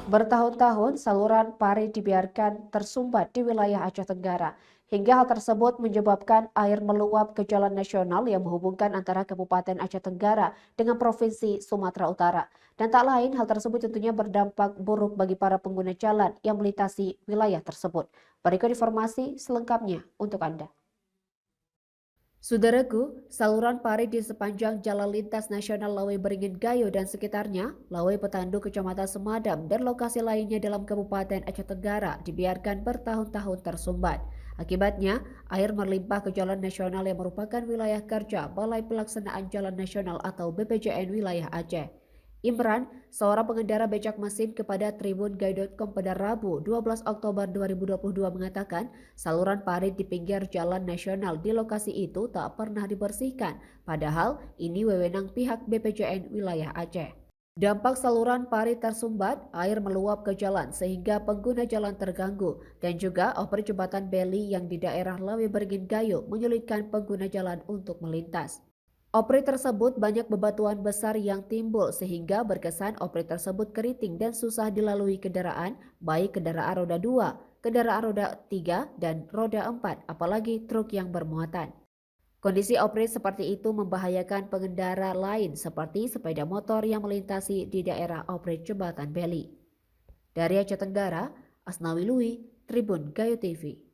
Bertahun-tahun saluran pari dibiarkan tersumbat di wilayah Aceh Tenggara. Hingga hal tersebut menyebabkan air meluap ke jalan nasional yang menghubungkan antara Kabupaten Aceh Tenggara dengan Provinsi Sumatera Utara. Dan tak lain, hal tersebut tentunya berdampak buruk bagi para pengguna jalan yang melintasi wilayah tersebut. Berikut informasi selengkapnya untuk Anda. Saudaraku, saluran pari di sepanjang Jalan Lintas Nasional Lawe Beringin Gayo dan sekitarnya, Lawe Petandu Kecamatan Semadam dan lokasi lainnya dalam Kabupaten Aceh Tenggara dibiarkan bertahun-tahun tersumbat. Akibatnya, air melimpah ke jalan nasional yang merupakan wilayah kerja Balai Pelaksanaan Jalan Nasional atau BPJN wilayah Aceh. Imran, seorang pengendara becak mesin kepada tribungai.com pada Rabu 12 Oktober 2022 mengatakan saluran parit di pinggir jalan nasional di lokasi itu tak pernah dibersihkan, padahal ini wewenang pihak BPJN wilayah Aceh. Dampak saluran parit tersumbat, air meluap ke jalan sehingga pengguna jalan terganggu dan juga oper jembatan beli yang di daerah Lawe Beringin Gayo menyulitkan pengguna jalan untuk melintas. Opri tersebut banyak bebatuan besar yang timbul sehingga berkesan opri tersebut keriting dan susah dilalui kendaraan, baik kendaraan roda 2, kendaraan roda 3, dan roda 4, apalagi truk yang bermuatan. Kondisi opri seperti itu membahayakan pengendara lain seperti sepeda motor yang melintasi di daerah opri Jembatan Beli. Dari Aceh Tenggara, Asnawi Lui, Tribun Gayo TV.